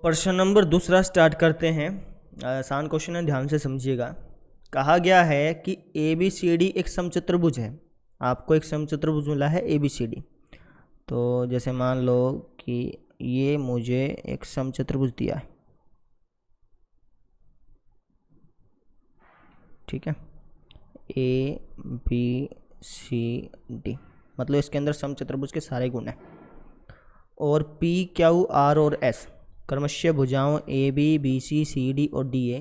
प्रश्न नंबर दूसरा स्टार्ट करते हैं। आसान क्वेश्चन है, ध्यान से समझिएगा। कहा गया है कि ए बी सी डी एक समचतुर्भुज है। आपको एक समचतुर्भुज मिला है ए बी सी डी। तो जैसे मान लो कि ये मुझे एक समचतुर्भुज दिया है, ठीक है, ए बी सी डी, मतलब इसके अंदर समचतुर्भुज के सारे गुण हैं। और पी क्यू आर और एस क्रमशः भुजाओं ए बी सी डी और डी ए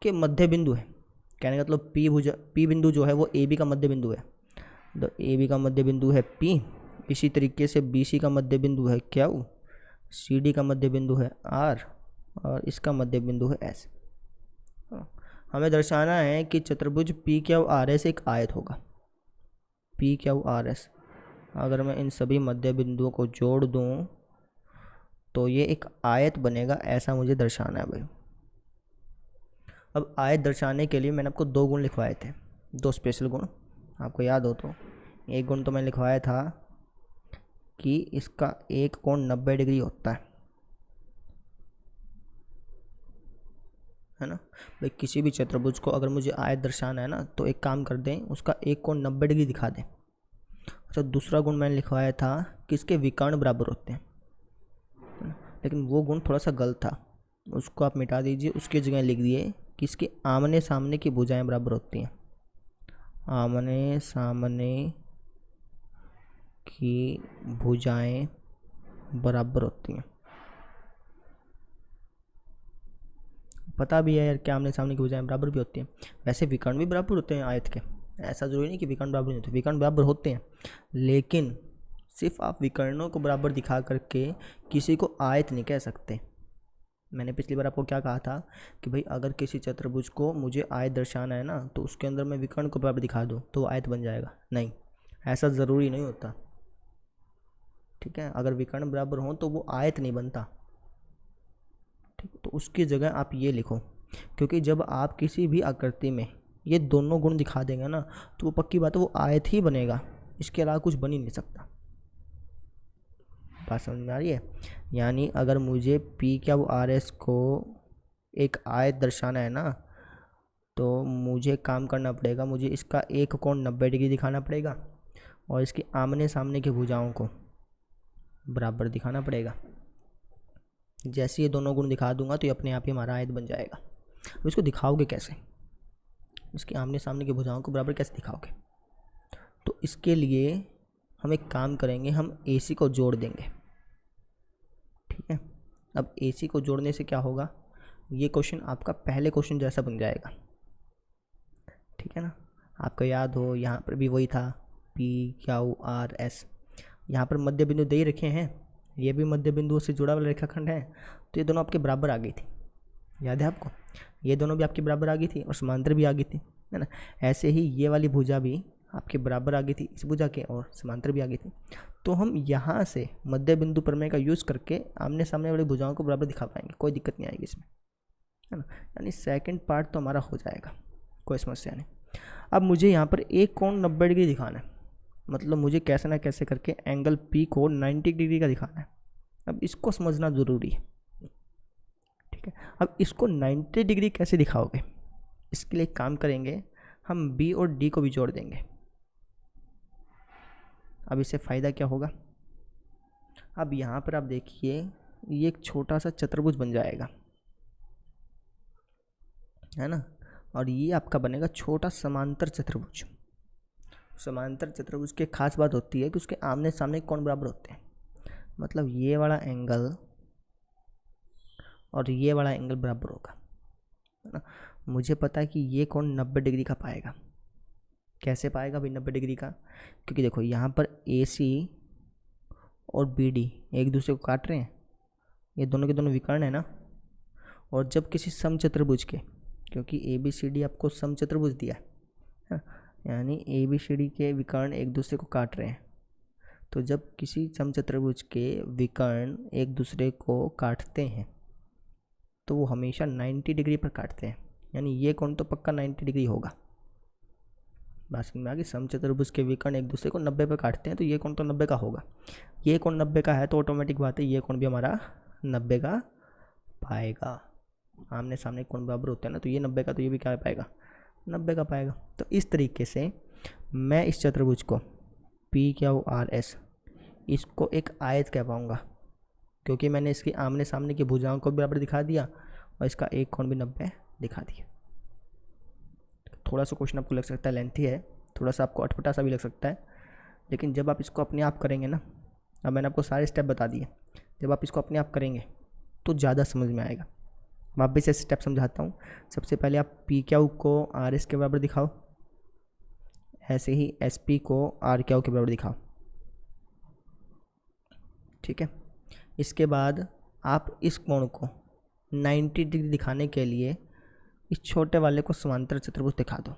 के मध्य बिंदु है। कहने का मतलब पी बिंदु जो है वो ए बी का मध्य बिंदु है। तो ए बी का मध्य बिंदु है पी, इसी तरीके से बी सी का मध्य बिंदु है क्यू, सी डी का मध्य बिंदु है आर, और इसका मध्य बिंदु है एस। हमें दर्शाना है कि चतुर्भुज पी क्यू आर एस एक आयत होगा। पी क्यू आर एस, अगर मैं इन सभी मध्य बिंदुओं को जोड़ दूं तो ये एक आयत बनेगा, ऐसा मुझे दर्शाना है भाई। अब आयत दर्शाने के लिए मैंने आपको दो गुण लिखवाए थे, दो स्पेशल गुण, आपको याद हो तो। एक गुण तो मैंने लिखवाया था कि इसका एक कोण 90 डिग्री होता है ना भाई। किसी भी चतुर्भुज को अगर मुझे आयत दर्शाना है ना, तो एक काम कर दें, उसका एक कोण 90 डिग्री दिखा दें। अच्छा, दूसरा गुण मैंने लिखवाया था कि इसके विकर्ण बराबर होते हैं, लेकिन वो गुण थोड़ा सा गलत था, उसको आप मिटा दीजिए। उसकी जगह लिख दिए कि इसके आमने सामने की भुजाएं बराबर होती हैं। आमने सामने की भुजाएं बराबर होती हैं। पता भी है यार कि आमने सामने की भुजाएं बराबर भी होती हैं। वैसे विकर्ण भी बराबर होते हैं आयत के, ऐसा जरूरी नहीं कि विकर्ण बराबर नहीं होते, विकर्ण बराबर होते हैं, लेकिन सिर्फ आप विकर्णों को बराबर दिखा करके किसी को आयत नहीं कह सकते। मैंने पिछली बार आपको क्या कहा था कि भाई अगर किसी चतुर्भुज को मुझे आयत दर्शाना है ना, तो उसके अंदर मैं विकर्ण को बराबर दिखा दूँ तो वो आयत बन जाएगा। नहीं, ऐसा ज़रूरी नहीं होता, ठीक है। अगर विकर्ण बराबर हों तो वो आयत नहीं बनता, ठीक। तो उसकी जगह आप ये लिखो, क्योंकि जब आप किसी भी आकृति में ये दोनों गुण दिखा देंगे ना, तो वो पक्की बात है वो आयत ही बनेगा, इसके अलावा कुछ बन ही नहीं सकता। बात समझ में आ रही है? यानी अगर मुझे पी क्यू आर एस को एक आयत दर्शाना है ना, तो मुझे काम करना पड़ेगा, मुझे इसका एक कोण 90 डिग्री दिखाना पड़ेगा और इसके आमने सामने की भुजाओं को बराबर दिखाना पड़ेगा। जैसे ये दोनों गुण दिखा दूंगा तो ये अपने आप ही हमारा आयत बन जाएगा। अब इसको दिखाओगे कैसे? इसके आमने सामने की भुजाओं को बराबर कैसे दिखाओगे? तो इसके लिए हम एक काम करेंगे, हम AC को जोड़ देंगे, ठीक है। अब AC को जोड़ने से क्या होगा, ये क्वेश्चन आपका पहले क्वेश्चन जैसा बन जाएगा, ठीक है ना। आपको याद हो यहाँ पर भी वही था, PQRS, यहाँ पर मध्य बिंदु दे ही रखे हैं, ये भी मध्य बिंदु से जुड़ा वाला रेखाखंड है, तो ये दोनों आपके बराबर आ गई थी, याद है आपको? ये दोनों भी आपके बराबर आ गई थी और समांतर भी आ गई थी, है ना। ऐसे ही ये वाली भुजा भी आपके बराबर आ गई थी इस भुजा के, और समांतर भी आ गई थी। तो हम यहाँ से मध्य बिंदु प्रमेय का यूज़ करके आमने सामने वाली भुजाओं को बराबर दिखा पाएंगे, कोई दिक्कत नहीं आएगी इसमें, है ना। यानी सेकंड पार्ट तो हमारा हो जाएगा, कोई समस्या नहीं। अब मुझे यहाँ पर एक कोण 90 डिग्री दिखाना है, मतलब मुझे कैसे ना कैसे करके एंगल P को 90 डिग्री का दिखाना है। अब इसको समझना ज़रूरी है, ठीक है। अब इसको 90 डिग्री कैसे दिखाओगे? इसके लिए काम करेंगे, हम B और D को भी जोड़ देंगे। अब इससे फ़ायदा क्या होगा? अब यहाँ पर आप देखिए, ये एक छोटा सा चतुर्भुज बन जाएगा, है ना, और ये आपका बनेगा छोटा समांतर चतुर्भुज। समांतर चतुर्भुज की खास बात होती है कि उसके आमने सामने कोण बराबर होते हैं, मतलब ये वाला एंगल और ये वाला एंगल बराबर होगा, है ना। मुझे पता है कि ये कोण 90 डिग्री का पाएगा। कैसे पाएगा भाई 90 डिग्री का? क्योंकि देखो यहाँ पर AC और BD एक दूसरे को काट रहे हैं, ये दोनों के दोनों विकर्ण है ना। और जब किसी समचतुर्भुज के, क्योंकि ABCD आपको समचतुर्भुज दिया है, यानी ABCD के विकर्ण एक दूसरे को काट रहे हैं, तो जब किसी समचतुर्भुज के विकर्ण एक दूसरे को काटते हैं तो वो हमेशा 90 डिग्री पर काटते हैं, यानी ये कोण तो पक्का 90 डिग्री होगा। बात समझ में आ गई? समचतुर्भुज के विकर्ण एक दूसरे को 90 पर काटते हैं, तो ये कोण तो 90 का होगा। ये कोण 90 का है तो ऑटोमेटिक बात है ये कोण भी हमारा 90 का पाएगा। आमने सामने कोण बराबर होते हैं ना, तो ये 90 का, तो ये भी क्या पाएगा, 90 का पाएगा। तो इस तरीके से मैं इस चतुर्भुज को पी क्यू आर एस, इसको एक आयत कह पाऊँगा, क्योंकि मैंने इसकी आमने सामने की भुजाओं को बराबर दिखा दिया और इसका एक कोण भी 90 दिखा दिया। थोड़ा सा क्वेश्चन आपको लग सकता है लेंथी है, थोड़ा सा आपको अटपटा सा भी लग सकता है, लेकिन जब आप इसको अपने आप करेंगे ना, अब मैंने आपको सारे स्टेप बता दिए, जब आप इसको अपने आप करेंगे तो ज़्यादा समझ में आएगा। वापस से स्टेप समझाता हूँ। सबसे पहले आप पी क्यू को आर एस के बराबर दिखाओ, ऐसे ही एस पी को आर क्यू के बराबर दिखाओ, ठीक है। इसके बाद आप इस कोण को 90 डिग्री दिखाने के लिए इस छोटे वाले को समांतर चतुर्भुज दिखा दो,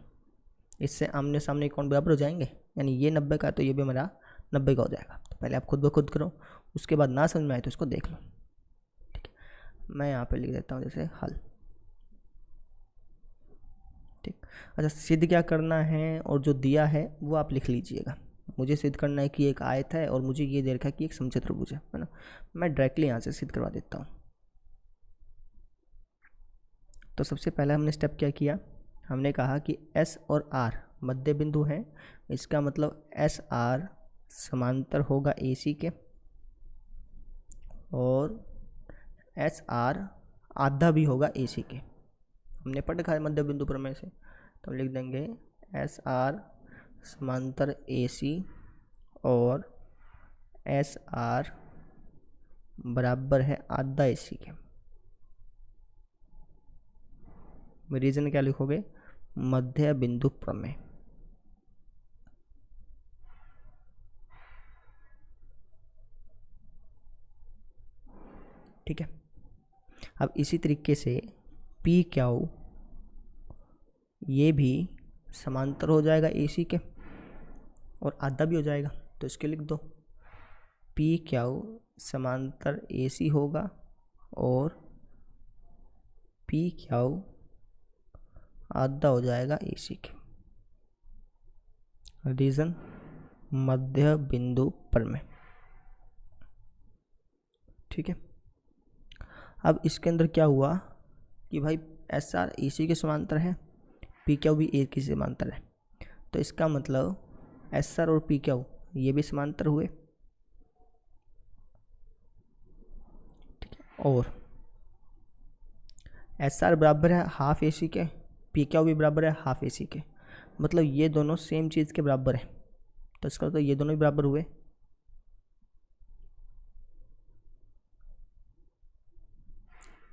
इससे आमने सामने कोण बराबर हो जाएंगे, यानी ये 90 का तो ये भी हमारा 90 का हो जाएगा। तो पहले आप खुद ब खुद करो, उसके बाद ना समझ में आए तो इसको देख लो, ठीक है। मैं यहाँ पे लिख देता हूँ जैसे हल, ठीक। अच्छा, सिद्ध क्या करना है और जो दिया है वो आप लिख लीजिएगा। मुझे सिद्ध करना है कि एक आयत है और मुझे ये दे रखा है कि एक समचतुर्भुज है ना। मैं डायरेक्टली यहाँ से सिद्ध करवा देता हूँ। तो सबसे पहले हमने स्टेप क्या किया, हमने कहा कि एस और आर मध्य बिंदु है, इसका मतलब एस आर समांतर होगा ए सी के, और एस आर आधा भी होगा ए सी के। हमने पढ़ रखा है मध्य बिंदु प्रमेय से, तो लिख देंगे एस आर समांतर ए सी और एस आर बराबर है आधा ए सी के। रीजन क्या लिखोगे, मध्य बिंदु प्रमेय, ठीक है। अब इसी तरीके से पी क्यू ये भी समांतर हो जाएगा ए सी के और आधा भी हो जाएगा, तो इसके लिख दो पी क्यू समांतर ए सी होगा और पी क्यू आधा हो जाएगा ए सी के। रीजन मध्य बिंदु प्रमेय, ठीक है। अब इसके अंदर क्या हुआ कि भाई एस आर ए सी के समांतर है, पी क्यू भी ए की समांतर है, तो इसका मतलब एस आर और पी क्यू ये भी समांतर हुए, ठीक है। और एस आर बराबर है हाफ ए सी के, पी क्यू भी बराबर है हाफ ए सी के, मतलब ये दोनों सेम चीज़ के बराबर है, तो इसका तो ये दोनों ही बराबर हुए,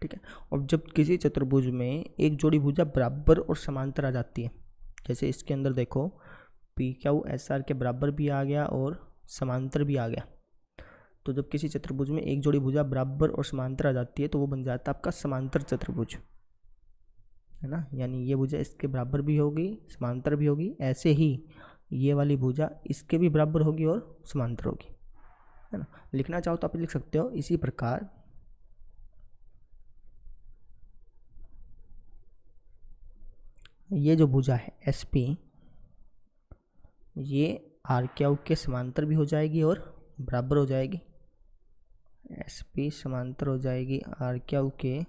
ठीक है। और जब किसी चतुर्भुज में एक जोड़ी भुजा बराबर और समांतर आ जाती है, जैसे इसके अंदर देखो पी क्यू एस आर के बराबर भी आ गया और समांतर भी आ गया, तो जब किसी चतुर्भुज में एक जोड़ी भुजा बराबर और समांतर आ जाती है तो वो बन जाता है आपका समांतर चतुर्भुज, है ना। यानी ये भुजा इसके बराबर भी होगी, समांतर भी होगी, ऐसे ही ये वाली भुजा इसके भी बराबर होगी और समांतर होगी, है ना। लिखना चाहो तो आप लिख सकते हो इसी प्रकार ये जो भुजा है एस पी, ये आर क्यू के समांतर भी हो जाएगी और बराबर हो जाएगी, एस पी समांतर हो जाएगी आर क्यू के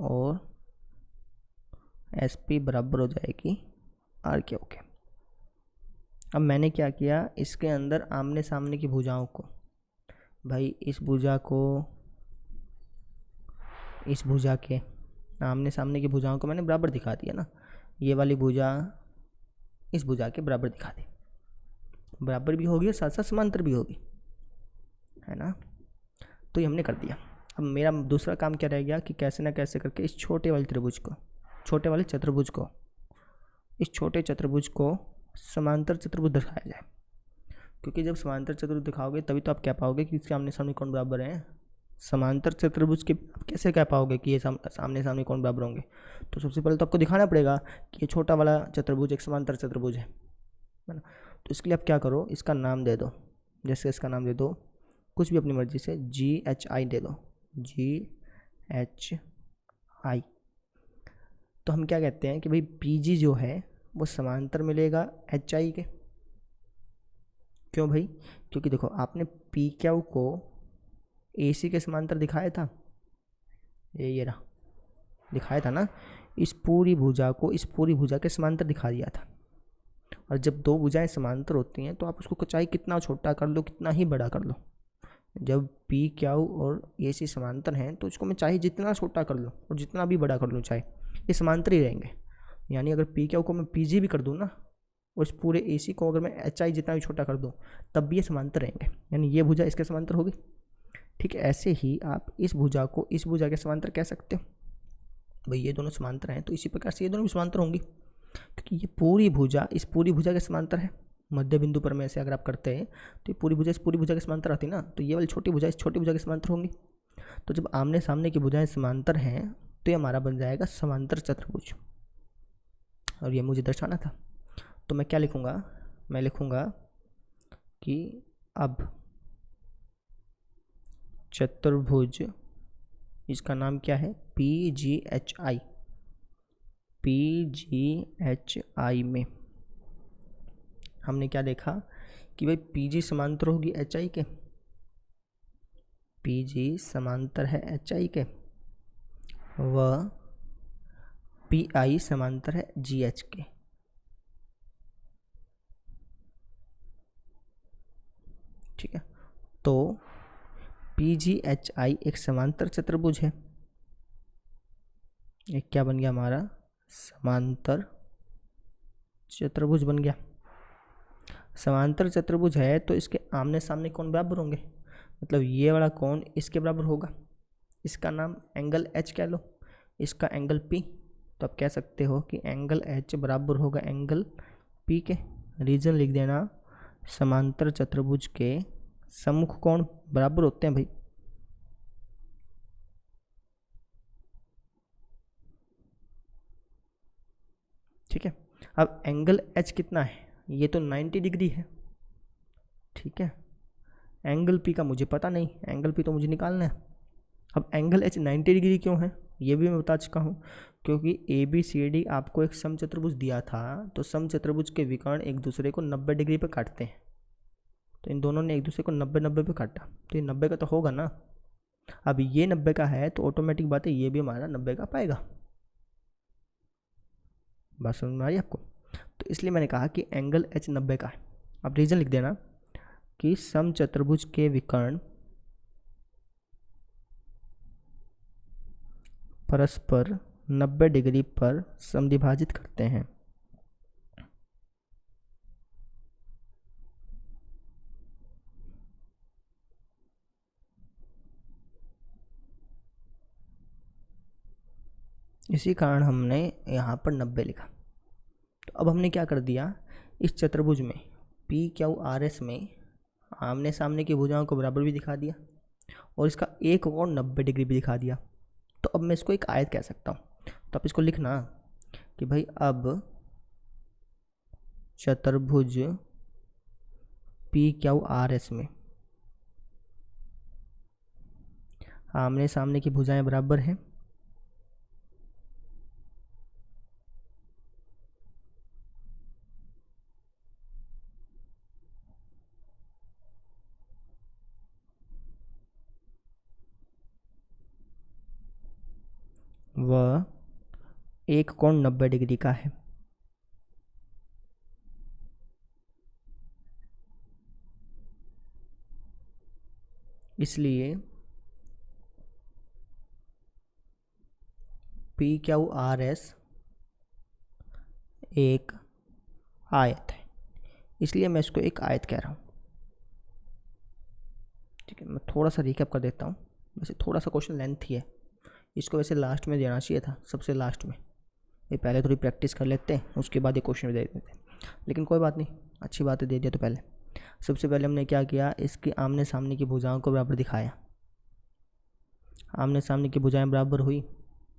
और एस पी बराबर हो जाएगी आर क्यू के। अब मैंने क्या किया, इसके अंदर आमने सामने की भुजाओं को, भाई इस भुजा को इस भुजा के आमने सामने की भुजाओं को मैंने बराबर दिखा दिया ना, ये वाली भुजा इस भुजा के बराबर दिखा दी, बराबर भी होगी और साथ साथ समांतर भी होगी, है ना। तो ये हमने कर दिया। अब मेरा दूसरा काम क्या रह गया कि कैसे ना कैसे करके इस छोटे वाले त्रिभुज को, छोटे वाले चतुर्भुज को, इस छोटे चतुर्भुज को समांतर चतुर्भुज दिखाया जाए, क्योंकि जब समांतर चतुर्भुज दिखाओगे तभी तो आप कह पाओगे कि इसके आमने सामने कौन बराबर हैं। समांतर चतुर्भुज के आप कैसे कह पाओगे कि ये सामने सामने कौन बराबर होंगे, तो सबसे पहले तो आपको दिखाना पड़ेगा कि ये छोटा वाला चतुर्भुज एक समांतर चतुर्भुज है ना। तो इसके लिए आप क्या करो, इसका नाम दे दो, जैसे इसका नाम दे दो कुछ भी अपनी मर्जी से, GHI दे दो, GHI। तो हम क्या कहते हैं कि भाई PG जो है वो समांतर मिलेगा HI के। क्यों भाई, क्योंकि देखो आपने PQ को AC के समांतर दिखाया था, ये रहा, दिखाया था ना, इस पूरी भुजा को इस पूरी भुजा के समांतर दिखा दिया था। और जब दो भुजाएं समांतर होती हैं तो आप उसको चाहे कितना छोटा कर लो, कितना ही बड़ा कर लो, जब पी क्यू और ए सी समांतर हैं तो इसको मैं चाहे जितना छोटा कर लूँ और जितना भी बड़ा कर लूँ, चाहे ये समांतर ही रहेंगे। यानी अगर पी क्यू को मैं पी जी भी कर दूँ ना, और इस पूरे ए सी को अगर मैं एच आई जितना भी छोटा कर दूँ, तब भी ये समांतर रहेंगे। यानी ये भुजा इसके समांतर होगी। ठीक है, ऐसे ही आप इस भुजा को इस भुजा के समांतर कह सकते हो। भाई ये दोनों समांतर हैं तो इसी प्रकार से ये दोनों भी समांतर होंगी, क्योंकि ये पूरी भुजा इस पूरी भुजा के समांतर है। मध्य बिंदु पर में से अगर आप करते हैं तो ये पूरी भुजा इस पूरी भुजा के समांतर आती है ना, तो ये वाली छोटी भुजा इस छोटी भुजा के समांतर होंगी। तो जब आमने सामने की भुजाएं समांतर हैं तो ये हमारा बन जाएगा समांतर चतुर्भुज, और ये मुझे दर्शाना था। तो मैं क्या लिखूँगा, मैं लिखूँगा कि अब चतुर्भुज, इसका नाम क्या है, P G H I, P G H I में हमने क्या देखा कि भाई पी जी समांतर होगी एच आई के, पी जी समांतर है एच आई के, व पी आई समांतर है जी एच के। ठीक है, तो पी जी एच आई एक समांतर चतुर्भुज है। एक क्या बन गया हमारा, समांतर चतुर्भुज बन गया। समांतर चतुर्भुज है तो इसके आमने सामने कोण बराबर होंगे, मतलब ये वाला कोण इसके बराबर होगा। इसका नाम एंगल एच कह लो, इसका एंगल पी। तो आप कह सकते हो कि एंगल एच बराबर होगा एंगल पी के। रीजन लिख देना, समांतर चतुर्भुज के सम्मुख कोण बराबर होते हैं भाई। ठीक है, अब एंगल एच कितना है, ये तो 90 डिग्री है। ठीक है, एंगल पी का मुझे पता नहीं, एंगल पी तो मुझे निकालना है। अब एंगल एच 90 डिग्री क्यों है ये भी मैं बता चुका हूँ, क्योंकि ए बी सी डी आपको एक समचतुर्भुज दिया था, तो समचतुर्भुज के विकर्ण एक दूसरे को 90 डिग्री पर काटते हैं। तो इन दोनों ने एक दूसरे को 90-90 पे काटा, तो ये 90 का तो होगा ना। अब ये 90 का है तो ऑटोमेटिक बात है ये भी हमारा 90 का पाएगा। बात समझ में आ रही आपको? तो इसलिए मैंने कहा कि एंगल एच 90 का है। अब रीजन लिख देना कि समचतुर्भुज के विकर्ण परस्पर 90 डिग्री पर समद्विभाजित करते हैं। इसी कारण हमने यहाँ पर 90 लिखा। तो अब हमने क्या कर दिया, इस चतुर्भुज में पी क्यू आर एस में आमने सामने की भुजाओं को बराबर भी दिखा दिया और इसका एक कोण 90 डिग्री भी दिखा दिया। तो अब मैं इसको एक आयत कह सकता हूँ। तो आप इसको लिखना कि भाई अब चतुर्भुज पी क्यू आर एस में आमने सामने की भुजाएं बराबर हैं, वह एक कोण 90 डिग्री का है। इसलिए पी क्यू आर एस एक आयत है, इसलिए मैं इसको एक आयत कह रहा हूँ। ठीक है, मैं थोड़ा सा रिकैप कर देता हूँ। वैसे थोड़ा सा क्वेश्चन लेंथ ही है, इसको वैसे लास्ट में देना चाहिए था, सबसे लास्ट में। ये पहले थोड़ी प्रैक्टिस कर लेते हैं, उसके बाद ये क्वेश्चन दे देते हैं, लेकिन कोई बात नहीं, अच्छी बात है दे दिया। तो पहले सबसे पहले हमने क्या किया, इसकी आमने सामने की भुजाओं को बराबर दिखाया। आमने सामने की भुजाएं बराबर हुई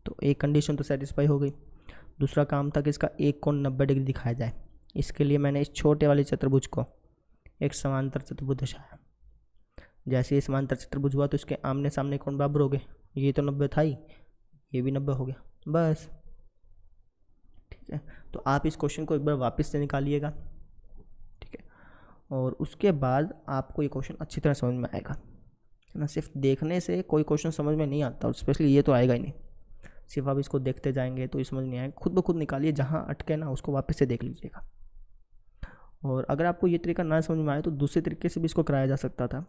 तो एक कंडीशन तो सेटिस्फाई हो गई। दूसरा काम था कि इसका एक कोण 90 डिग्री दिखाया जाए। इसके लिए मैंने इस छोटे वाले चतुर्भुज को एक समांतर चतुर्भुज दर्शाया। जैसे ये समांतर चतुर्भुज हुआ तो इसके आमने सामने कोण बराबर हो गए, ये तो 90 था ही, ये भी 90 हो गया, बस। ठीक है, तो आप इस क्वेश्चन को एक बार वापस से निकालिएगा। ठीक है, और उसके बाद आपको ये क्वेश्चन अच्छी तरह समझ में आएगा। है ना। सिर्फ देखने से कोई क्वेश्चन समझ में नहीं आता, और स्पेशली ये तो आएगा ही नहीं। सिर्फ आप इसको देखते जाएंगे तो ये समझ नहीं आएगा, खुद ब खुद निकालिए, जहाँ अटके ना उसको वापस से देख लीजिएगा। और अगर आपको ये तरीका ना समझ में आए तो दूसरे तरीके से भी इसको कराया जा सकता था,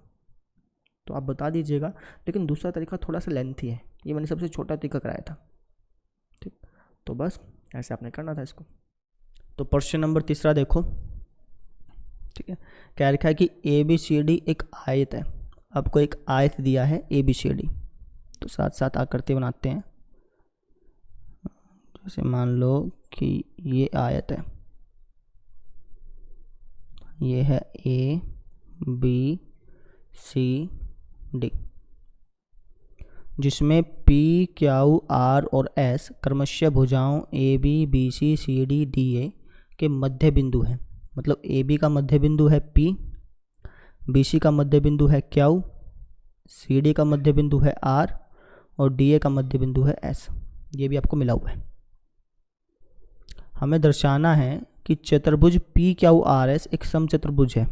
तो आप बता दीजिएगा। लेकिन दूसरा तरीका थोड़ा सा लेंथी है, ये मैंने सबसे छोटा तरीका कराया था। ठीक, तो बस ऐसे आपने करना था इसको। तो प्रश्न नंबर 3 देखो। ठीक है, कह रखा है कि ABCD एक आयत है। आपको एक आयत दिया है ABCD, तो साथ साथ आकृति बनाते हैं। जैसे मान लो कि ये आयत है, ये है ABCD, जिसमें P, Q, R और S क्रमशः भुजाओं AB, BC, CD, DA के मध्य बिंदु हैं। मतलब AB का मध्य बिंदु है P, BC का मध्य बिंदु है Q, CD का मध्य बिंदु है R और DA का मध्य बिंदु है S। ये भी आपको मिला हुआ है। हमें दर्शाना है कि चतुर्भुज PQRS एक समचतुर्भुज है।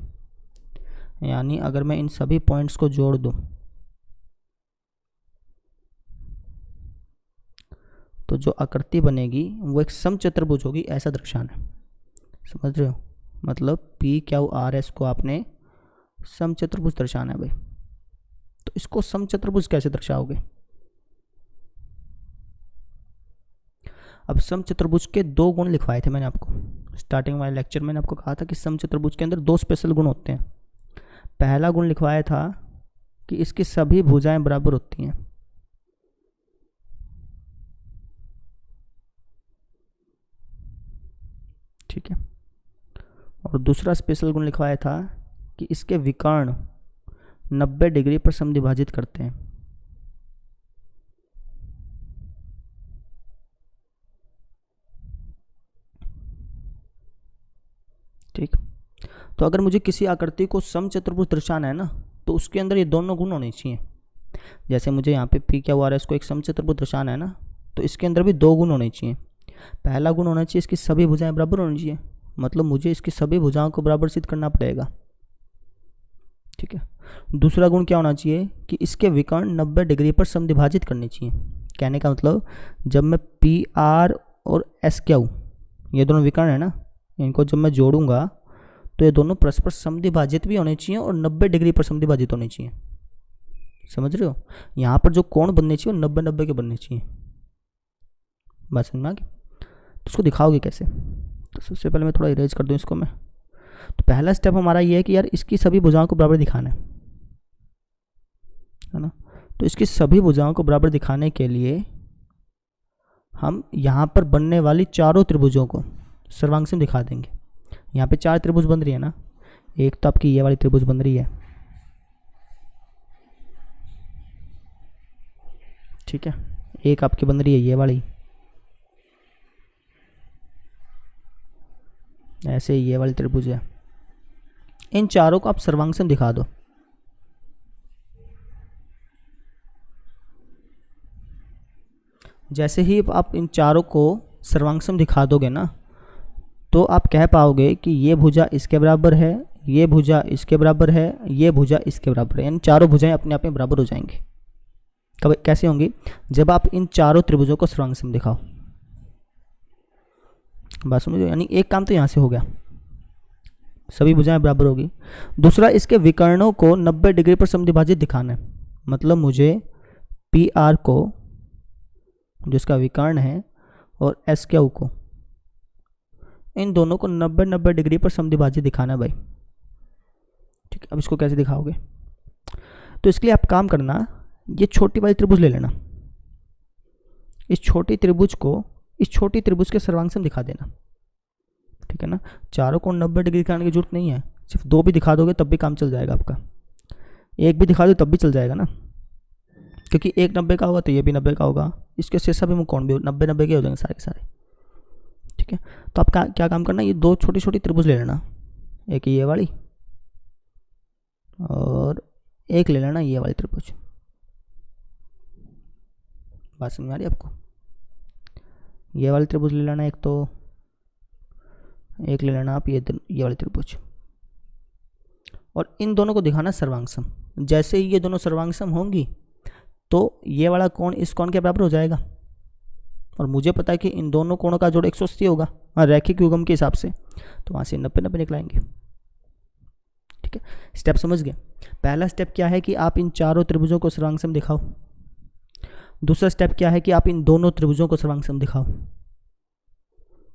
यानी अगर मैं इन सभी पॉइंट्स को जोड़ दूं तो जो आकृति बनेगी वो एक समचतुर्भुज होगी, ऐसा दर्शाना है। समझ रहे हो? मतलब PQRS को आपने समचतुर्भुज दर्शाना है भाई। तो इसको समचतुर्भुज कैसे दर्शाओगे? अब समचतुर्भुज के 2 गुण लिखवाए थे मैंने आपको स्टार्टिंग वाले लेक्चर में। मैंने आपको कहा था कि समचतुर्भुज के अंदर 2 स्पेशल गुण होते हैं। पहला गुण लिखवाया था कि इसकी सभी भुजाएं बराबर होती हैं। ठीक है, और दूसरा स्पेशल गुण लिखवाया था कि इसके विकर्ण 90 डिग्री पर समद्विभाजित करते हैं। ठीक, तो अगर मुझे किसी आकृति को समचतुर्भुज दर्शाना है ना, तो उसके अंदर ये दोनों गुण होने चाहिए। जैसे मुझे यहाँ पे PQRS को एक समचतुर्भुज दर्शाना है ना, तो इसके अंदर भी 2 गुण होने चाहिए। पहला गुण होना चाहिए इसकी सभी भुजाएं बराबर होनी चाहिए, मतलब मुझे इसकी सभी भुजाओं को बराबर सिद्ध करना पड़ेगा। ठीक है, दूसरा गुण क्या होना चाहिए कि इसके विकर्ण 90 डिग्री पर समद्विभाजित करने चाहिए। कहने का मतलब जब मैं PR और SQ, ये दोनों विकर्ण है ना, इनको जब मैं जोड़ूंगा तो ये दोनों परस्पर समद्विभाजित भी होने चाहिए और 90 डिग्री पर समद्विभाजित होने चाहिए। समझ रहे हो? यहाँ पर जो कोण बनने चाहिए वो 90-90 के बनने चाहिए। बात समझ में आ गई? तो इसको दिखाओगे कैसे? तो सबसे पहले मैं थोड़ा इरेज कर दूँ इसको मैं। तो पहला स्टेप हमारा ये है कि यार इसकी सभी भुजाओं को बराबर दिखाना है ना। तो इसकी सभी भुजाओं को बराबर दिखाने के लिए हम यहाँ पर बनने वाली चारों त्रिभुजों को सर्वांग से दिखा देंगे। यहाँ पे 4 त्रिभुज बन रही है ना, एक तो आपकी ये वाली त्रिभुज बन रही है। ठीक है, एक आपकी बन रही है ये वाली, ऐसे ही ये वाली त्रिभुज है। इन चारों को आप सर्वांग दिखा दो। जैसे ही आप इन चारों को सर्वांग दिखा दोगे ना, तो आप कह पाओगे कि ये भुजा इसके बराबर है, ये भुजा इसके बराबर है, ये भुजा इसके बराबर है। यानी चारों भुजाएं अपने आप में बराबर हो जाएंगी। कब कैसे होंगी? जब आप इन चारों त्रिभुजों को सर्वांग में दिखाओ। बात समझो? यानी एक काम तो यहाँ से हो गया, सभी भुजाएं बराबर होगी। दूसरा, इसके विकर्णों को 90 डिग्री पर समद्विभाजित दिखाना है। मतलब मुझे PR को, जो इसका विकर्ण है, और SQ को, इन दोनों को 90-90 डिग्री पर समद्विभाजित दिखाना है भाई। ठीक है, अब इसको कैसे दिखाओगे? तो इसके लिए आप काम करना, ये छोटी वाली त्रिभुज ले लेना, इस छोटी त्रिभुज को इस छोटी त्रिभुज के सर्वांग में दिखा देना। ठीक है ना, चारों को 90 डिग्री दिखाने की जरूरत नहीं है, सिर्फ 2 भी दिखा दोगे तब भी काम चल जाएगा आपका। 1 भी दिखा दो तब भी चल जाएगा ना, क्योंकि 1 90 का होगा तो ये भी 90 का होगा, इसके शेष सभी कोण भी 90-90 के हो जाएंगे सारे के सारे। ठीक है, तो आप क्या काम करना, ये 2 छोटी छोटी त्रिभुज ले लेना, एक ये वाली और एक ले लेना ये वाली त्रिभुज। बात समझ में आ रही है आपको? ये वाली त्रिभुज ले लेना एक, तो एक ले लेना आप ये वाली त्रिभुज, और इन दोनों को दिखाना सर्वांग सम। जैसे ही ये दोनों सर्वांग सम होंगी तो ये वाला कोण इस कोण के बराबर हो जाएगा, और मुझे पता है कि इन दोनों कोणों का जोड़ 180 होगा रैखिक युग्म के हिसाब से, तो वहाँ से 90-90 निकलाएंगे। ठीक है, स्टेप समझ गए। पहला स्टेप क्या है कि आप इन चारों त्रिभुजों को सर्वांग सम दिखाओ। दूसरा स्टेप क्या है कि आप इन दोनों त्रिभुजों को सर्वांग सम दिखाओ।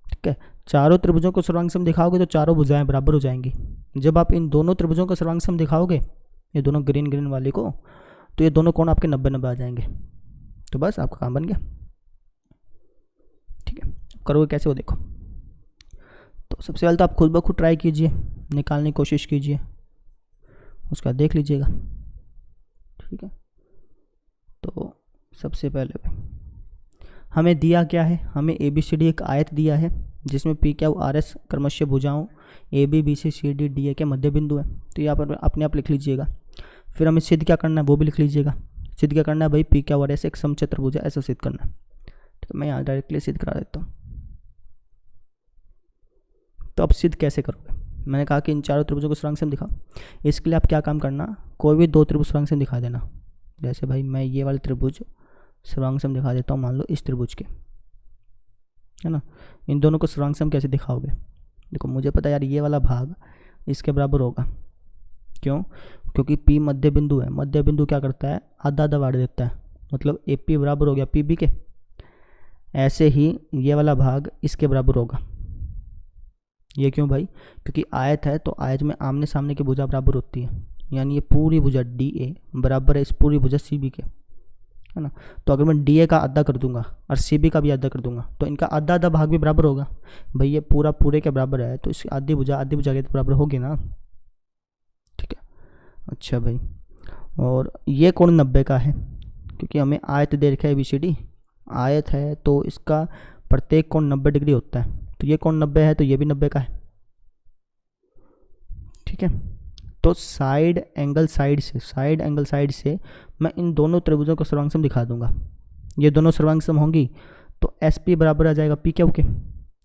ठीक है, चारों त्रिभुजों को सर्वांग सम दिखाओगे तो चारों भुजाएं बराबर हो जाएंगी। जब आप इन दोनों त्रिभुजों को सर्वांग सम दिखाओगे, ये दोनों ग्रीन ग्रीन वाले को, तो ये दोनों कोण आपके 90-90 आ जाएंगे। तो बस आपका काम बन गया। ठीक है, करोगे कैसे वो देखो। तो सबसे पहले तो आप खुद ब खुद ट्राई कीजिए, निकालने की कोशिश कीजिए, उसका देख लीजिएगा। ठीक है, तो सबसे पहले हमें दिया क्या है, हमें ABCD एक आयत दिया है जिसमें PQRS क्रमशः भुजाओं ABBCCDDA के मध्य बिंदु है। तो यहाँ पर अपने आप लिख लीजिएगा। फिर हमें सिद्ध क्या करना है वो भी लिख लीजिएगा। सिद्ध क्या करना है भाई, PQRS एक समचतुर्भुज है, ऐसा सिद्ध करना है। तो मैं यहाँ डायरेक्टली सिद्ध करा देता हूँ। तो अब सिद्ध कैसे करोगे, मैंने कहा कि इन चारों त्रिभुजों को सर्वांग सम दिखाओ। इसके लिए आप क्या काम करना, कोई भी दो त्रिभुज सर्वांग सम दिखा देना। जैसे भाई मैं ये वाले त्रिभुज सर्वांग सम दिखा देता हूँ, मान लो इस त्रिभुज के, है ना। इन दोनों को सर्वांग सम कैसे दिखाओगे, देखो मुझे पता है यार ये वाला भाग इसके बराबर होगा। क्यों, क्योंकि P मध्य बिंदु है। मध्य बिंदु क्या करता है, आधा आधा बांट देता है, मतलब AP बराबर हो गया PB के। ऐसे ही ये वाला भाग इसके बराबर होगा। ये क्यों भाई, क्योंकि आयत है तो आयत में आमने सामने की भुजा बराबर होती है, यानी ये पूरी भुजा DA बराबर है इस पूरी भुजा CB के, है ना। तो अगर मैं DA का आधा कर दूंगा और CB का भी आधा कर दूंगा तो इनका आधा आधा भाग भी बराबर होगा। भाई ये पूरा पूरे के बराबर है तो इसकी आधी भुजा के तो बराबर होगी ना। ठीक है, अच्छा भाई, और ये कोण 90 का है क्योंकि हमें आयत दे रखा है ABCD, आयत है तो इसका प्रत्येक कोण 90 डिग्री होता है। तो ये कोण 90 है तो ये भी 90 का है। ठीक है, तो साइड एंगल साइड से मैं इन दोनों त्रिभुजों को सर्वांग सम दिखा दूंगा। ये दोनों सर्वांग सम होंगी तो SP बराबर आ जाएगा PQ के।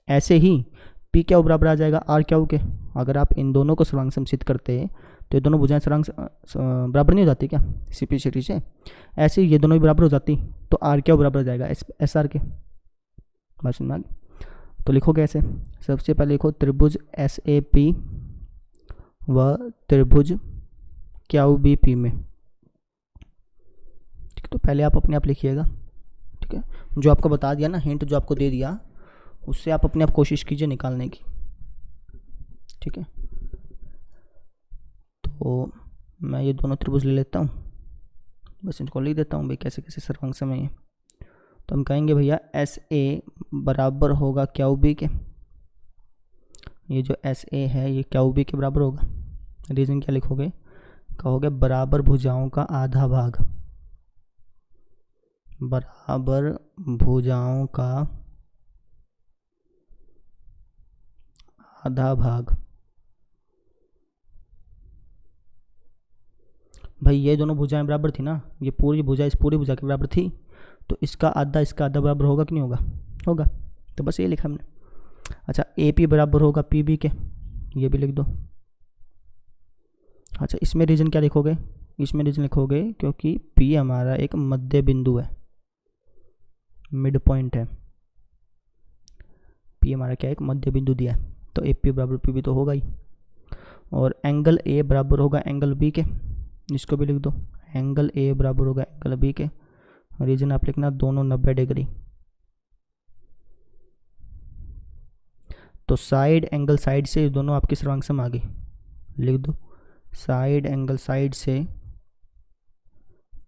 ऐसे ही PQ बराबर आ जाएगा RQ के। अगर आप इन दोनों को सर्वांग सम सिद्ध करते हैं तो ये दोनों भुजाएं सर्वांग बराबर नहीं हो जाती क्या CPCD से, ऐसे ही ये दोनों भी बराबर हो जाती, तो RQ बराबर हो जाएगा SR के। बात सुनना, तो लिखोगे ऐसे, सबसे पहले लिखो त्रिभुज SAP व त्रिभुज QBP में। ठीक, तो पहले आप अपने आप लिखिएगा। ठीक है, जो आपको बता दिया ना, हिंट जो आपको दे दिया उससे आप अपने आप कोशिश कीजिए निकालने की। ठीक है, तो मैं ये दोनों त्रिभुज ले लेता हूँ, बस इनको लिख देता हूँ भाई कैसे कैसे सर्वांग सम है। तो हम कहेंगे भैया SA बराबर होगा QB के। ये जो SA है ये QB के बराबर होगा। रीजन क्या लिखोगे, कहोगे बराबर भुजाओं का आधा भाग, बराबर भुजाओं का आधा भाग। भाई ये दोनों भुजाएं बराबर थी ना, ये पूरी भुजा इस पूरी भुजा के बराबर थी, तो इसका आधा बराबर होगा कि नहीं होगा, होगा। तो बस ये लिखा हमने। अच्छा, AP बराबर होगा PB के, ये भी लिख दो। अच्छा, इसमें रीजन क्या लिखोगे, इसमें रीजन लिखोगे क्योंकि P हमारा एक मध्य बिंदु है, मिड पॉइंट है। P हमारा क्या एक मध्य बिंदु दिया है, तो AP बराबर PB तो होगा ही। और एंगल A बराबर होगा एंगल B के, इसको भी लिख दो, एंगल A बराबर होगा एंगल B के। रीजन आप लिखना दोनों 90 डिग्री। तो साइड एंगल साइड से दोनों आपकी सर्वांग सम आ गई, लिख दो साइड एंगल साइड से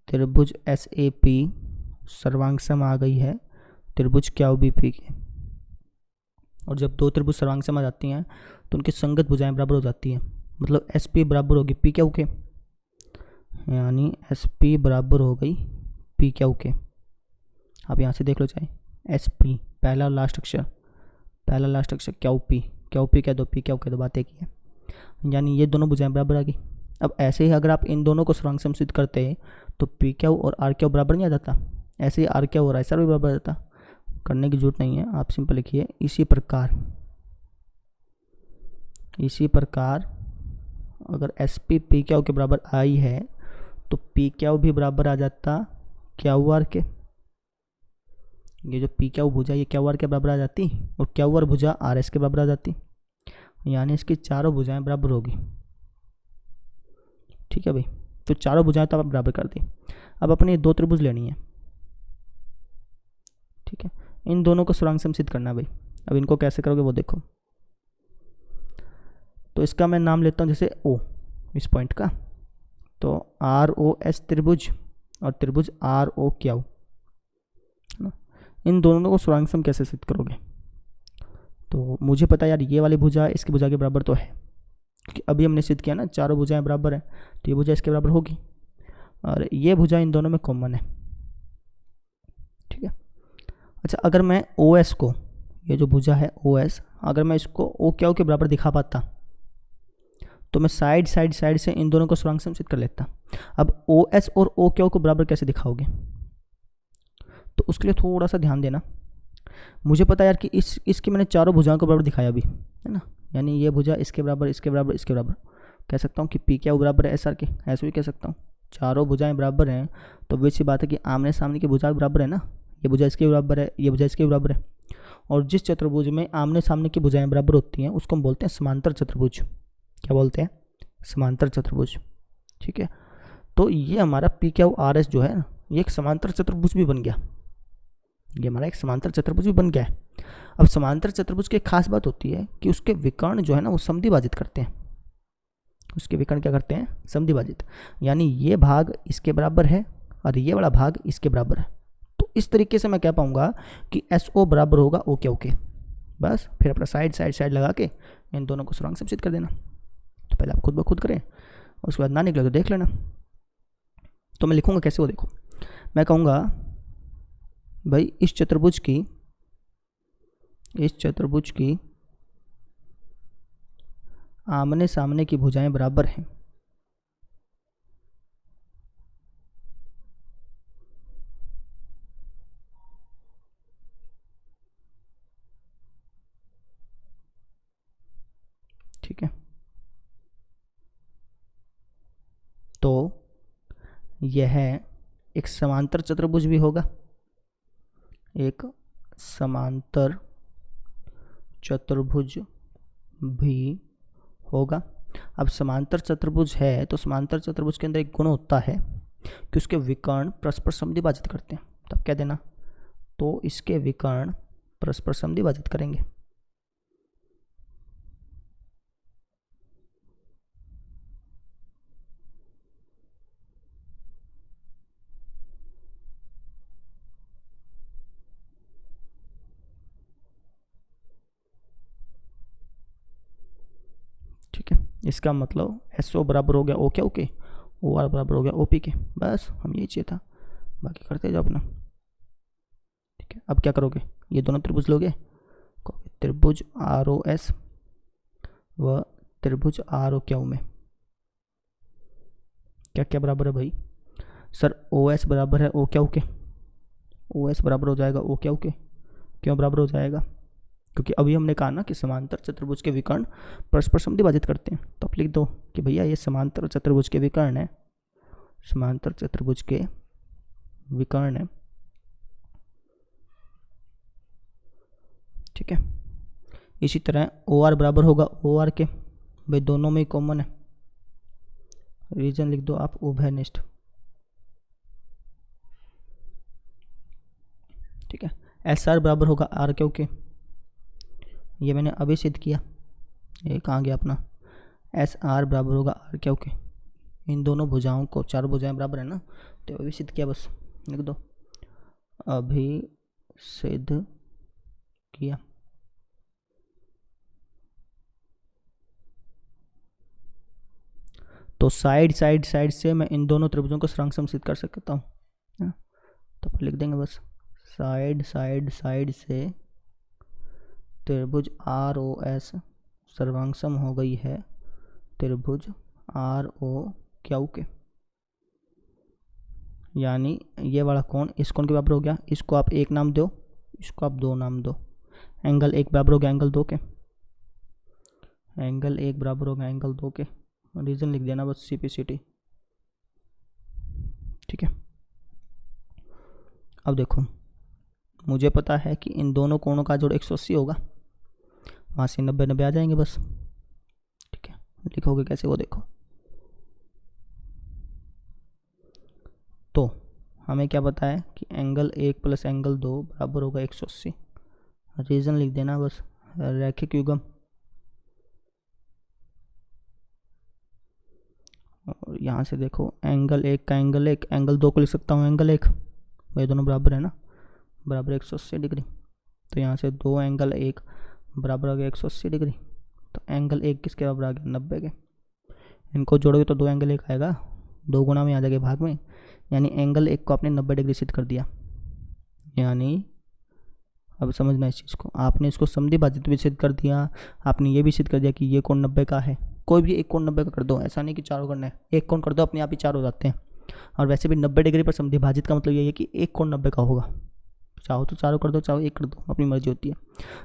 त्रिभुज SAP सर्वांग सम आ गई है त्रिभुज QBP के। और जब दो त्रिभुज सर्वांग सम आ जाती हैं तो उनकी संगत भुजाएं बराबर हो जाती हैं, मतलब SP बराबर होगी PQ के, यानी SP बराबर हो गई PQ के। आप यहाँ से देख लो चाहे SP पहला लास्ट अक्षर QP कह दो PQ कह दो, बात एक ही है, यानी ये दोनों भुजाएं बराबर आ गई। अब ऐसे ही अगर आप इन दोनों को सर्वांग सम सिद्ध करते हैं तो PQ और RQ बराबर नहीं आ जाता, ऐसे ही RQ और SR भी बराबर आ जाता। करने की जरूरत नहीं है, आप सिंपल लिखिए इसी प्रकार अगर SP PQ के बराबर आई है तो पी क्यू भी बराबर आ जाता क्यू आर के। ये जो पी क्यू भुजा ये क्यू आर के बराबर आ जाती और क्यू आर भुजा आर एस के बराबर आ जाती, यानी इसकी चारों भुजाएं बराबर होगी। ठीक है भाई, तो चारों भुजाएं तो आप बराबर कर दी। अब अपने दो त्रिभुज लेनी है। ठीक है, इन दोनों को सुरंग सम सिद्ध करना है भाई। अब इनको कैसे करोगे वो देखो। तो इसका मैं नाम लेता हूँ जैसे ओ, इस पॉइंट का, तो आर ओ एस त्रिभुज और त्रिभुज आर ओ क्यू, इन दोनों को सुरंग सम कैसे सिद्ध करोगे। तो मुझे पता यार ये वाली भुजा इसकी भुजा के बराबर तो है, क्योंकि अभी हमने सिद्ध किया ना चारों भुजाएं बराबर हैं, तो ये भुजा इसके बराबर होगी और ये भुजा इन दोनों में कॉमन है। ठीक है, अच्छा अगर मैं ओ एस को, ये जो भुजा है ओ एस, अगर मैं इसको ओ क्यू के बराबर दिखा पाता तो मैं साइड से इन दोनों को सुरंग सम सिद्ध कर लेता। अब ओ एस और ओ क्यू को बराबर कैसे दिखाओगे, तो उसके लिए थोड़ा सा ध्यान देना। मुझे पता यार कि इसकी मैंने चारों भुजाओं को बराबर दिखाया अभी, है ना, यानी ये भुजा इसके बराबर इसके बराबर इसके बराबर, कह सकता हूँ कि पी क्यू बराबर है एस आर के, ऐसे भी कह सकता हूँ। चारों भुजाएं बराबर हैं तो वैसी बात है कि आमने सामने की भुजा बराबर है ना, ये भुजा इसके बराबर है, ये भुजा इसके बराबर है। और जिस चतुर्भुज में आमने सामने की भुजाएं बराबर होती हैं उसको हम बोलते हैं समांतर चतुर्भुज। क्या बोलते हैं? समांतर चतुर्भुज। ठीक है, तो ये हमारा पी क्यू आर एस जो है ना, ये एक समांतर चतुर्भुज भी बन गया। ये हमारा एक समांतर चतुर्भुज भी बन गया है। अब समांतर चतुर्भुज की एक खास बात होती है कि उसके विकर्ण जो है ना वो समद्विभाजित करते हैं। उसके विकर्ण क्या करते हैं? समद्विभाजित, यानी ये भाग इसके बराबर है और ये वाला भाग इसके बराबर है। तो इस तरीके से मैं कह पाऊंगा कि एस ओ बराबर होगा ओ क्यू के। बस फिर अपना साइड लगा के इन दोनों को सुरंग सिद्ध कर देना। तो पहले आप खुद ब खुद करें, उसके बाद ना निकले तो देख लेना। तो मैं लिखूंगा कैसे वो देखो। मैं कहूँगा भाई इस चतुर्भुज की आमने सामने की भुजाएं बराबर हैं। ठीक है, तो यह एक समांतर चतुर्भुज भी होगा, एक समांतर चतुर्भुज भी होगा। अब समांतर चतुर्भुज है तो समांतर चतुर्भुज के अंदर एक गुण होता है कि उसके विकर्ण परस्पर समद्विभाजित करते हैं। तब क्या देना? तो इसके विकर्ण परस्पर समद्विभाजित करेंगे। ठीक है, इसका मतलब एस ओ बराबर हो गया ओ क्या ओके, ओ आर बराबर हो गया ओ पी के। बस हम यही चाहिए था, बाकी करते जाओ अपना। ठीक है, अब क्या करोगे? ये दोनों त्रिभुज लोगे, त्रिभुज आर ओ एस व त्रिभुज आर ओ क्यू में क्या क्या बराबर है भाई? सर ओ एस बराबर है ओ क्यू के, ओ एस बराबर हो जाएगा ओ क्यू के। क्यों बराबर हो जाएगा? क्योंकि अभी हमने कहा ना कि समांतर चतुर्भुज के विकर्ण परस्पर समद्विभाजित करते हैं। तो आप लिख दो कि भैया ये समांतर चतुर्भुज के विकर्ण है, समांतर चतुर्भुज के विकर्ण है। ठीक है, इसी तरह ओ आर बराबर होगा ओ आर के, भाई दोनों में ही कॉमन है। रीजन लिख दो आप उभयनिष्ठ। ठीक है, एस आर बराबर होगा आर क्यू के, ये मैंने अभी सिद्ध किया। ये कहाँ गया अपना? एस आर बराबर होगा आर क्यू के। इन दोनों भुजाओं को, चारों भुजाएं बराबर है ना, तो अभी सिद्ध किया, बस लिख दो अभी सिद्ध किया। तो साइड से मैं इन दोनों त्रिभुजों को सुरंग सिद्ध कर सकता हूँ। तो लिख देंगे बस साइड से त्रिभुज आर ओ एस सर्वांगसम हो गई है त्रिभुज आर ओ क्यू के, यानी ये वाला कोण इस कोण के बराबर हो गया। इसको आप एक नाम दो, इसको आप दो नाम दो। एंगल एक बराबर हो गया एंगल दो के, एंगल एक बराबर हो गया एंगल दो के। रीजन लिख देना बस CPCT। ठीक है। अब देखो, मुझे पता है कि इन दोनों कोणों का जोड़ 180 होगा, वहाँ से 90 90 आ जाएंगे बस। ठीक है, लिखोगे कैसे वो देखो। तो हमें क्या पता है कि एंगल 1 प्लस एंगल 2 बराबर होगा 180। रीज़न लिख देना बस, रैखिक युग्म। और यहाँ से देखो एंगल 1 का एंगल 1, एंगल 2 को लिख सकता हूँ एंगल 1, भाई दोनों बराबर है ना, बराबर 180 डिग्री। तो यहाँ से 2 एंगल 1 बराबर आ गया 180 डिग्री। तो एंगल 1 किसके बराबर आ गया, 90 के। इनको जोड़ोगे तो 2 एंगल 1 आएगा, 2 गुना में आ जाएगा भाग में, यानी एंगल 1 को आपने 90 डिग्री सिद्ध कर दिया। यानी अब समझना इस चीज़ को, आपने इसको समद्विभाजित भी सिद्ध कर दिया, आपने ये भी सिद्ध कर दिया कि ये कोण 90 का है। कोई भी एक कोण 90 का कर दो, ऐसा नहीं कि चारों करना है, एक कोण कर दो अपने आप ही 4 हो जाते हैं। और वैसे भी 90 डिग्री पर समद्विभाजित का मतलब ये है कि एक कोण 90 का होगा। चाहो तो चारों कर दो, चाहो एक कर दो, अपनी मर्जी होती है।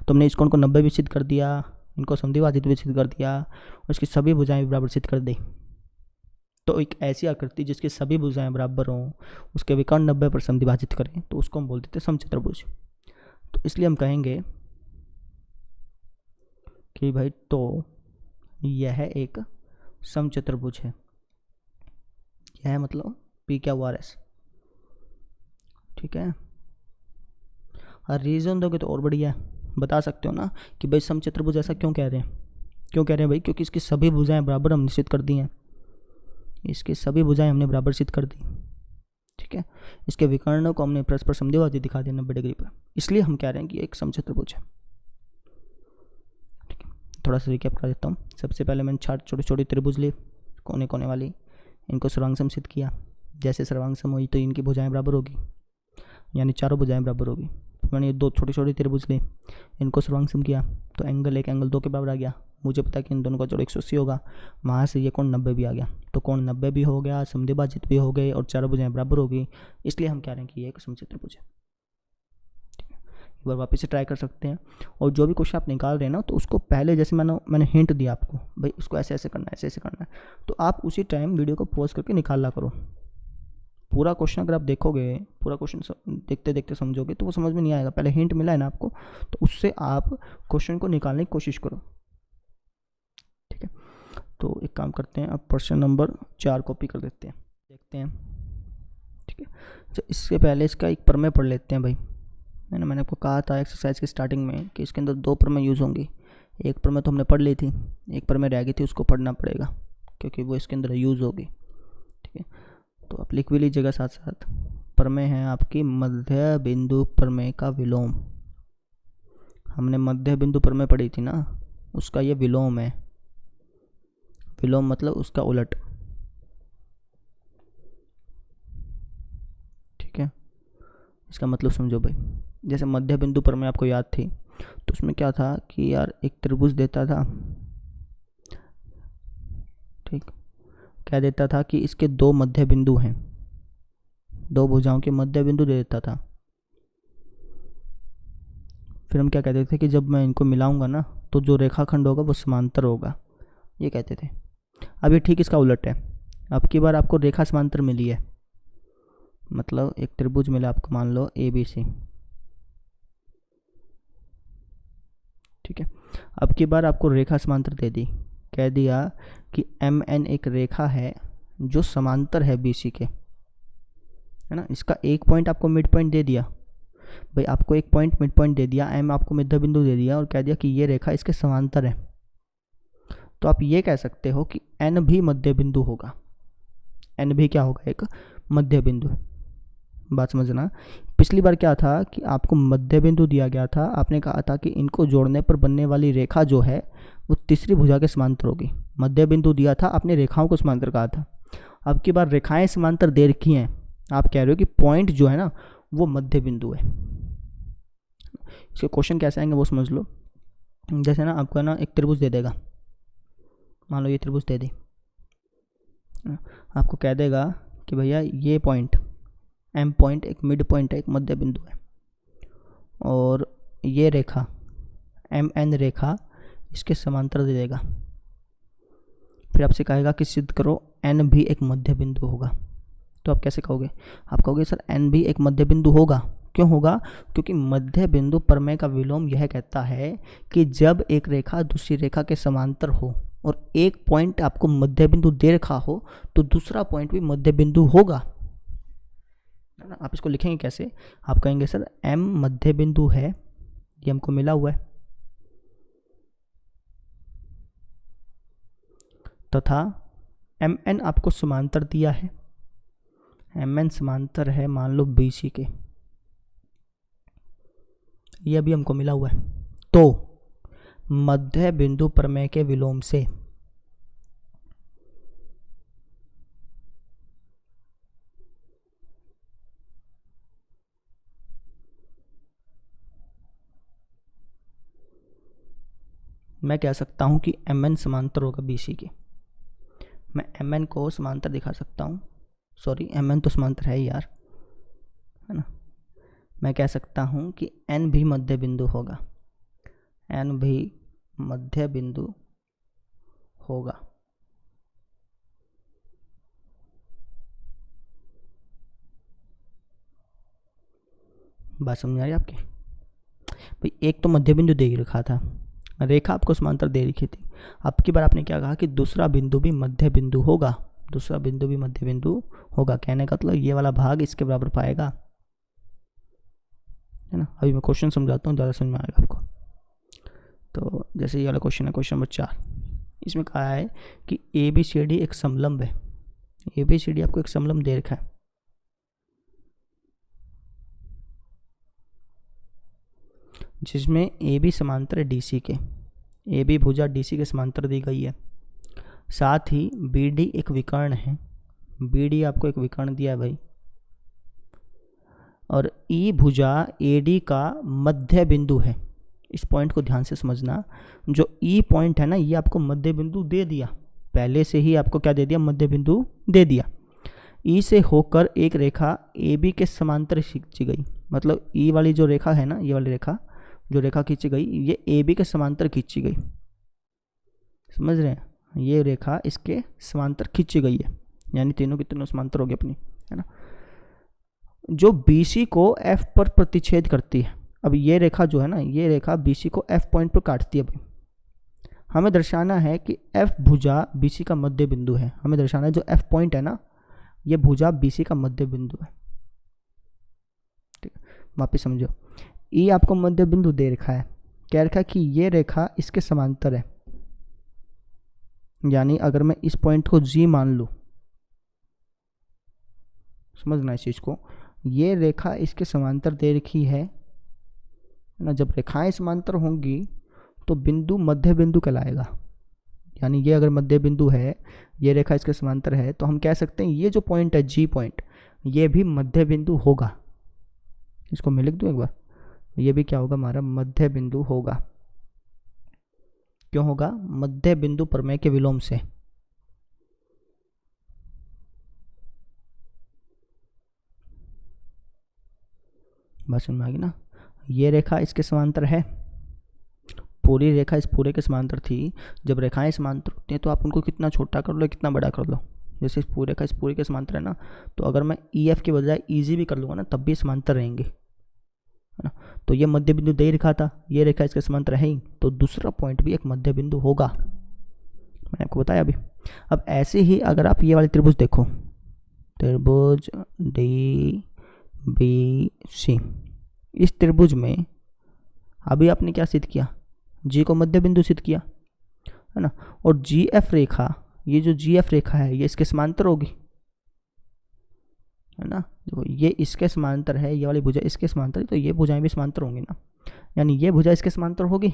तो हमने इस कोण को 90 भी सिद्ध कर दिया, इनको समद्विभाजित भी सिद्ध कर दिया, और इसकी सभी भुजाएं बराबर सिद्ध कर दी। तो एक ऐसी आकृति जिसकी सभी भुजाएं बराबर हों, उसके विकर्ण 90 पर समद्विभाजित करें, तो उसको हम बोल देते हैं समचतुर्भुज। तो इसलिए हम कहेंगे कि भाई तो यह एक समचतुर्भुज है। यह मतलब P क्या हुआ RS। ठीक है, और रीज़न दोगे तो और बढ़िया है, बता सकते हो ना कि भाई समचतुर्भुज ऐसा क्यों कह रहे हैं। क्यों कह रहे हैं भाई, क्योंकि इसकी सभी भुजाएं बराबर हमने सिद्ध कर दी हैं, इसकी सभी भुजाएं हमने बराबर सिद्ध कर दी। ठीक है, इसके विकर्णों को हमने परस्पर समद्विभाजित दिखा दिया 90 डिग्री पर, इसलिए हम कह रहे हैं कि एक समचतुर्भुज है। ठीक है, थोड़ा सा रिकैप कर देता हूँ। सबसे पहले मैंने 4 छोटी छोटी त्रिभुज ली, कोने कोने वाली, इनको सर्वांगसम सिद्ध किया। जैसे सर्वांगसम हुई तो इनकी भुजाएं बराबर होगी, यानी चारों भुजाएं बराबर होगी। मैंने ये 2 छोटी छोटी त्रिभुज ली, इनको सर्वांगसम किया, तो एंगल 1 एंगल 2 के बराबर आ गया। मुझे पता है कि इन दोनों का जोड़ 180 होगा, वहाँ से ये कोण 90 भी आ गया, तो कोण 90 भी हो गया, समद्विभाजित भी हो गए, और चारों भुजाएं बराबर होगी, इसलिए हम कह रहे हैं कि ये एक समचतुर्भुज है। ठीक है, एक बार वापस से ट्राई कर सकते हैं। और जो भी क्वेश्चन आप निकाल रहे हैं ना, तो उसको पहले जैसे मैंने हिंट दिया आपको, भाई उसको ऐसे ऐसे करना है, ऐसे ऐसे करना है, तो आप उसी टाइम वीडियो को पॉज करके निकाला करो। पूरा क्वेश्चन अगर आप देखोगे, पूरा क्वेश्चन देखते देखते समझोगे तो वो समझ में नहीं आएगा। पहले हिंट मिला है ना आपको, तो उससे आप क्वेश्चन को निकालने की कोशिश करो। ठीक है, तो एक काम करते हैं, अब प्रश्न नंबर 4 कॉपी कर देते हैं, देखते हैं। ठीक है, तो इससे पहले इसका एक प्रमेय पढ़ लेते हैं भाई, है ना। मैंने आपको कहा था एक्सरसाइज के स्टार्टिंग में कि इसके अंदर 2 प्रमेय यूज़ होंगी। एक प्रमेय तो हमने पढ़ ली थी, एक प्रमेय रह गई थी, उसको पढ़ना पड़ेगा क्योंकि वो इसके अंदर यूज़ होगी। ठीक है, तो आप लिख भी लीजिएगा साथ साथ। प्रमेय है आपकी मध्य बिंदु प्रमेय का विलोम। हमने मध्य बिंदु प्रमेय पढ़ी थी ना, उसका ये विलोम है। विलोम मतलब उसका उलट। ठीक है, इसका मतलब समझो भाई। जैसे मध्य बिंदु प्रमेय आपको याद थी, तो उसमें क्या था कि यार एक त्रिभुज देता था। ठीक, क्या देता था कि इसके 2 मध्य बिंदु हैं, 2 भुजाओं के मध्य बिंदु दे देता था। फिर हम क्या कहते थे कि जब मैं इनको मिलाऊंगा ना, तो जो रेखाखंड होगा वो समांतर होगा, ये कहते थे। अब ये ठीक इसका उलट है। अब की बार आपको रेखा समांतर मिली है, मतलब एक त्रिभुज मिला आपको, मान लो ABC। ठीक है, अब की बार आपको रेखा समांतर दे दी, कह दिया कि MN एक रेखा है जो समांतर है BC के, है ना। इसका एक पॉइंट आपको मिड पॉइंट दे दिया भाई, आपको एक पॉइंट मिड पॉइंट दे दिया, M आपको मध्य बिंदु दे दिया, और कह दिया कि ये रेखा इसके समांतर है। तो आप ये कह सकते हो कि N भी मध्य बिंदु होगा। N भी क्या होगा, एक मध्य बिंदु। बात समझना, पिछली बार क्या था कि आपको मध्य बिंदु दिया गया था, आपने कहा था कि इनको जोड़ने पर बनने वाली रेखा जो है वो तीसरी भुजा के समांतर होगी। मध्य बिंदु दिया था, आपने रेखाओं को समांतर कहा था। अब की बार रेखाएं समांतर दे रखी हैं, आप कह रहे हो कि पॉइंट जो है ना वो मध्य बिंदु है। इसके क्वेश्चन कैसे आएंगे वो समझ लो। जैसे ना आपको ना एक त्रिभुज दे देगा, मान लो ये त्रिभुज दे दी, आपको कह देगा कि भैया ये पॉइंट M पॉइंट एक मिड पॉइंट है, एक मध्य बिंदु है, और ये रेखा MN रेखा इसके समांतर दे देगा। फिर आपसे कहेगा कि सिद्ध करो N भी एक मध्य बिंदु होगा। तो आप कैसे कहोगे? आप कहोगे सर एन भी एक मध्य बिंदु होगा। क्यों होगा? क्योंकि मध्य बिंदु प्रमेय का विलोम यह कहता है कि जब एक रेखा दूसरी रेखा के समांतर हो और एक पॉइंट आपको मध्य बिंदु दे रखा हो तो दूसरा पॉइंट भी मध्य बिंदु होगा, है ना। आप इसको लिखेंगे कैसे? आप कहेंगे सर एम मध्य बिंदु है, ये हमको मिला हुआ है, तथा एम एन आपको समांतर दिया है, एम एन समांतर है मान लो बी सी के, ये अभी हमको मिला हुआ है। तो मध्य बिंदु प्रमेय के विलोम से मैं कह सकता हूं कि एम एन समांतर होगा बी सी के। मैं एम एन को समांतर दिखा सकता हूं, सॉरी एम एन तो समांतर है यार, है ना। मैं कह सकता हूं कि एन भी मध्य बिंदु होगा, एन भी मध्य बिंदु होगा। बात समझ आ रही आपकी? भाई एक तो मध्य बिंदु दे ही रखा था, रेखा आपको समांतर दे रखी थी। अब की बार आपने क्या कहा कि दूसरा बिंदु भी मध्य बिंदु होगा, दूसरा बिंदु भी मध्य बिंदु होगा। कहने का मतलब ये वाला भाग इसके बराबर पाएगा, है ना। अभी मैं क्वेश्चन समझाता हूँ, ज़्यादा समझ में आएगा आपको। तो जैसे ये वाला क्वेश्चन है, क्वेश्चन नंबर 4, इसमें कहा है कि ए बी सी डी एक समलंब है। ए बी सी डी आपको एक समलंब दे रखा है, जिसमें ए बी समांतर है डी सी के, ए बी भुजा डी सी के समांतर दी गई है। साथ ही बी डी एक विकर्ण है, बी डी आपको एक विकर्ण दिया है भाई, और ई भुजा ए डी का मध्य बिंदु है। इस पॉइंट को ध्यान से समझना, जो ई पॉइंट है ना, ये आपको मध्य बिंदु दे दिया, पहले से ही आपको क्या दे दिया? मध्य बिंदु दे दिया। ई से होकर एक रेखा ए बी के समांतर खींची गई, मतलब ई वाली जो रेखा है ना, ये वाली रेखा जो रेखा खींची गई, ये ए बी के समांतर खींची गई, समझ रहे हैं? ये रेखा इसके समांतर खींची गई है, यानी तीनों की तीनों समांतर हो गई अपनी, है ना। जो बी सी को एफ पर प्रतिच्छेद करती है। अब ये रेखा जो है ना, ये रेखा बी सी को एफ पॉइंट पर काटती है भाई। हमें दर्शाना है कि एफ भुजा बी सी का मध्य बिंदु है, हमें दर्शाना है जो एफ पॉइंट है ना, ये भुजा बी सी का मध्य बिंदु है। ठीक है, वापिस समझो, ई आपको मध्य बिंदु दे रखा है, कह रखा है कि ये रेखा इसके समांतर है, यानी अगर मैं इस पॉइंट को जी मान लूँ, समझना इस चीज़ को, ये रेखा इसके समांतर दे रखी है ना। जब रेखाएं समांतर होंगी तो बिंदु मध्य बिंदु कहलाएगा, यानी ये अगर मध्य बिंदु है, ये रेखा इसके समांतर है, तो हम कह सकते हैं ये जो पॉइंट है जी पॉइंट, ये भी मध्य बिंदु होगा। इसको मैं लिख दूं एक बार, ये भी क्या होगा? हमारा मध्य बिंदु होगा। क्यों होगा? मध्य बिंदु प्रमेय के विलोम से। बात समझ में आ गई ना? ये रेखा इसके समांतर है, पूरी रेखा इस पूरे के समांतर थी। जब रेखाएं समांतर होती हैं तो आप उनको कितना छोटा कर लो, कितना बड़ा कर लो। जैसे इस पूरे का इस पूरे के समांतर है ना, तो अगर मैं ई एफ के बजाय ईजी भी कर लूँगा ना, तब भी समांतर रहेंगे, है ना। तो ये मध्य बिंदु दे रखा था, ये रेखा इसके समांतर है ही, तो दूसरा पॉइंट भी एक मध्य बिंदु होगा, मैंने आपको बताया अभी। अब ऐसे ही अगर आप ये वाले त्रिभुज देखो, त्रिभुज डी बी सी, इस त्रिभुज में अभी आपने क्या सिद्ध किया? जी को मध्य बिंदु सिद्ध किया, है ना। और जी एफ रेखा, ये जो जी एफ रेखा है, ये इसके समांतर होगी, है ना। देखो ये इसके समांतर है, ये वाली भुजा इसके समांतर है, तो ये भुजाएं भी समांतर होंगी ना, यानी ये भुजा इसके समांतर होगी,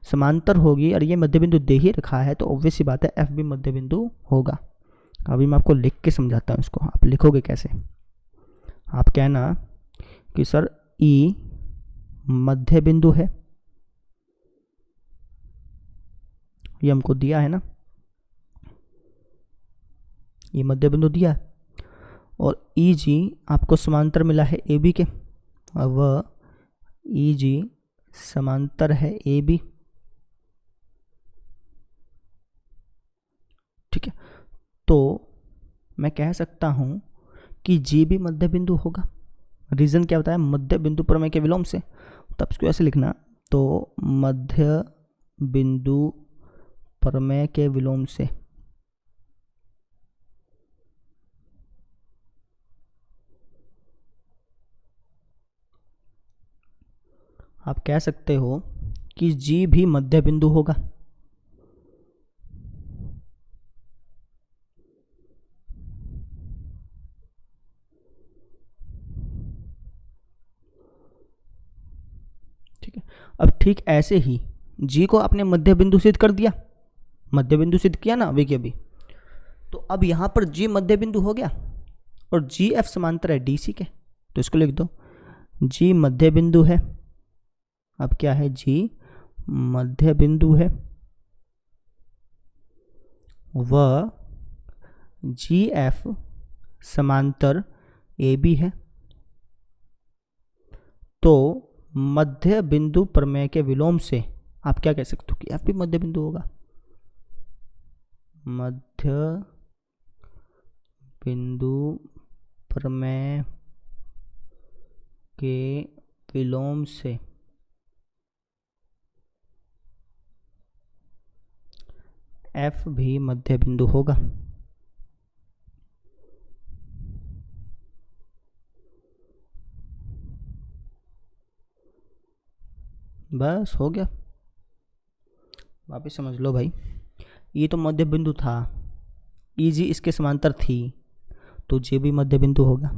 समांतर होगी, और ये मध्य बिंदु दे ही रखा है, तो ऑब्वियस सी बात है एफ भी मध्य बिंदु होगा। अभी मैं आपको लिख के समझाता हूँ इसको। आप लिखोगे कैसे? आप कहना कि सर ई मध्य बिंदु है, ये हमको दिया है ना, ये मध्य बिंदु दिया है, और ई जी आपको समांतर मिला है ए बी के, और वह ई जी समांतर है ए बी, ठीक है। तो मैं कह सकता हूं कि जी भी मध्य बिंदु होगा। रीज़न क्या बताया, मध्य बिंदु प्रमेय के विलोम से। तब इसको ऐसे लिखना, तो मध्य बिंदु प्रमेय के विलोम से आप कह सकते हो कि जी भी मध्य बिंदु होगा। ठीक है, अब ठीक ऐसे ही जी को आपने मध्य बिंदु सिद्ध कर दिया, मध्य बिंदु सिद्ध किया ना अभी के अभी। तो अब यहां पर जी मध्य बिंदु हो गया और जी एफ समांतर है डी सी के, तो इसको लिख दो, जी मध्य बिंदु है। अब क्या है, जी मध्य बिंदु है व जी एफ समांतर ए बी है। तो मध्य बिंदु प्रमेय के विलोम से आप क्या कह सकते हो कि एफ भी मध्य बिंदु होगा। मध्य बिंदु प्रमेय के विलोम से एफ भी मध्य बिंदु होगा। बस हो गया, वापिस समझ लो भाई। ये तो मध्य बिंदु था, ई जी इसके समांतर थी, तो जी भी मध्य बिंदु होगा।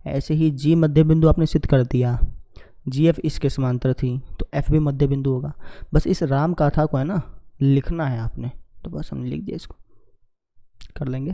ऐसे ही जी मध्य बिंदु आपने सिद्ध कर दिया, जी एफ इसके समांतर थी, तो एफ भी मध्य बिंदु होगा। बस इस राम कथा को है ना लिखना है आपने, तो बस हमने लिख दिया, इसको कर लेंगे।